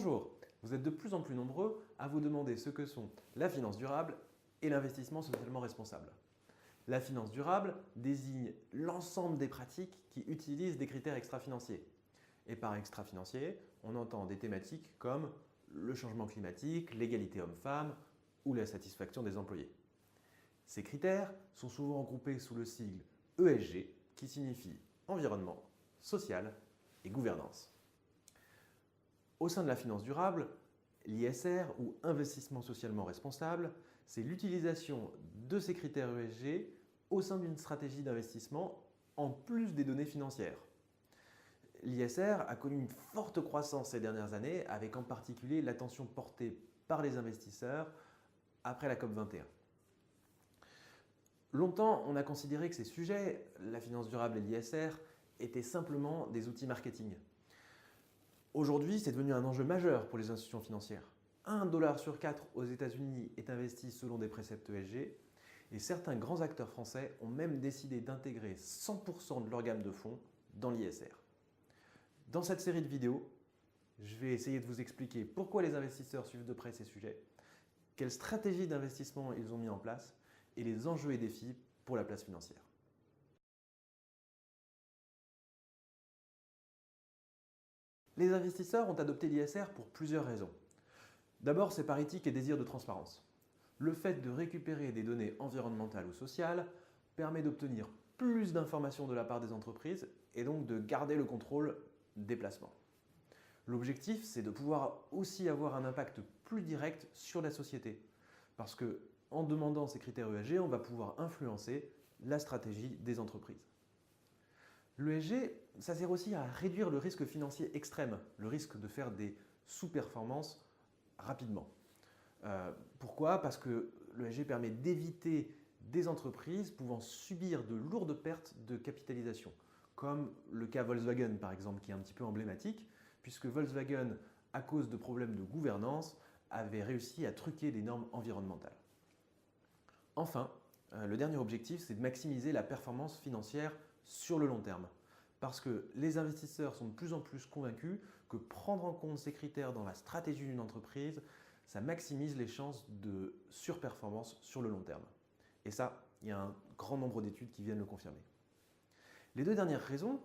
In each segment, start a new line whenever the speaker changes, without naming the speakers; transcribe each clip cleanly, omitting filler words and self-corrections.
Bonjour, vous êtes de plus en plus nombreux à vous demander ce que sont la finance durable et l'investissement socialement responsable. La finance durable désigne l'ensemble des pratiques qui utilisent des critères extra-financiers. Et par extra-financier, on entend des thématiques comme le changement climatique, l'égalité homme-femme ou la satisfaction des employés. Ces critères sont souvent regroupés sous le sigle ESG qui signifie environnement, social et gouvernance. Au sein de la finance durable, l'ISR ou investissement socialement responsable, c'est l'utilisation de ces critères ESG au sein d'une stratégie d'investissement en plus des données financières. L'ISR a connu une forte croissance ces dernières années avec en particulier l'attention portée par les investisseurs après la COP21. Longtemps, on a considéré que ces sujets, la finance durable et l'ISR, étaient simplement des outils marketing. Aujourd'hui, c'est devenu un enjeu majeur pour les institutions financières. 1 dollar sur 4 aux États-Unis est investi selon des préceptes ESG et certains grands acteurs français ont même décidé d'intégrer 100% de leur gamme de fonds dans l'ISR. Dans cette série de vidéos, je vais essayer de vous expliquer pourquoi les investisseurs suivent de près ces sujets, quelles stratégies d'investissement ils ont mis en place et les enjeux et défis pour la place financière. Les investisseurs ont adopté l'ISR pour plusieurs raisons. D'abord, c'est par éthique et désir de transparence. Le fait de récupérer des données environnementales ou sociales permet d'obtenir plus d'informations de la part des entreprises et donc de garder le contrôle des placements. L'objectif, c'est de pouvoir aussi avoir un impact plus direct sur la société. Parce qu'en demandant ces critères ESG, on va pouvoir influencer la stratégie des entreprises. L'ESG, ça sert aussi à réduire le risque financier extrême, le risque de faire des sous-performances rapidement. Pourquoi? Parce que l'ESG permet d'éviter des entreprises pouvant subir de lourdes pertes de capitalisation, comme le cas Volkswagen par exemple, qui est un petit peu emblématique, puisque Volkswagen, à cause de problèmes de gouvernance, avait réussi à truquer des normes environnementales. Enfin, le dernier objectif, c'est de maximiser la performance financière sur le long terme. Parce que les investisseurs sont de plus en plus convaincus que prendre en compte ces critères dans la stratégie d'une entreprise, ça maximise les chances de surperformance sur le long terme. Et ça, il y a un grand nombre d'études qui viennent le confirmer. Les deux dernières raisons,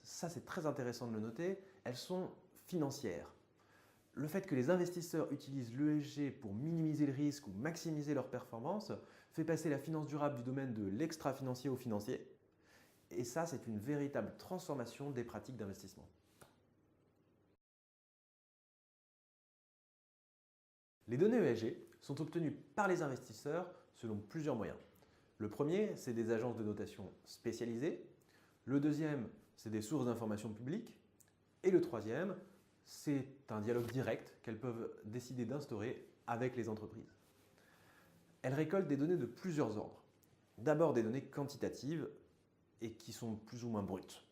ça c'est très intéressant de le noter, elles sont financières. Le fait que les investisseurs utilisent l'ESG pour minimiser le risque ou maximiser leur performance fait passer la finance durable du domaine de l'extra-financier au financier. Et ça, c'est une véritable transformation des pratiques d'investissement. Les données ESG sont obtenues par les investisseurs selon plusieurs moyens. Le premier, c'est des agences de notation spécialisées. Le deuxième, c'est des sources d'informations publiques. Et le troisième, c'est un dialogue direct qu'elles peuvent décider d'instaurer avec les entreprises. Elles récoltent des données de plusieurs ordres. D'abord des données quantitatives et qui sont plus ou moins brutes.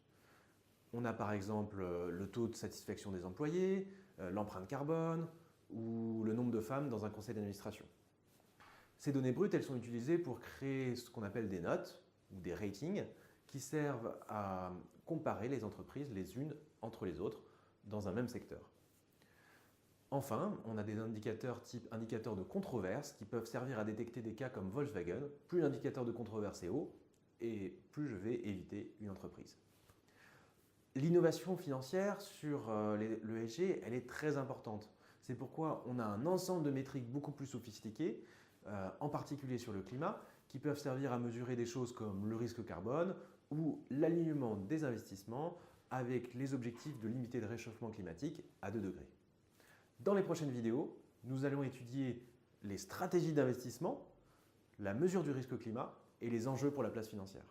On a par exemple le taux de satisfaction des employés, l'empreinte carbone ou le nombre de femmes dans un conseil d'administration. Ces données brutes, elles sont utilisées pour créer ce qu'on appelle des notes ou des ratings qui servent à comparer les entreprises les unes entre les autres dans un même secteur. Enfin, on a des indicateurs type indicateurs de controverse qui peuvent servir à détecter des cas comme Volkswagen. Plus l'indicateur de controverse est haut, et plus je vais éviter une entreprise. L'innovation financière sur l'ESG, elle est très importante. C'est pourquoi on a un ensemble de métriques beaucoup plus sophistiquées, en particulier sur le climat, qui peuvent servir à mesurer des choses comme le risque carbone ou l'alignement des investissements avec les objectifs de limiter le réchauffement climatique à 2 degrés. Dans les prochaines vidéos, nous allons étudier les stratégies d'investissement, la mesure du risque climat et les enjeux pour la place financière.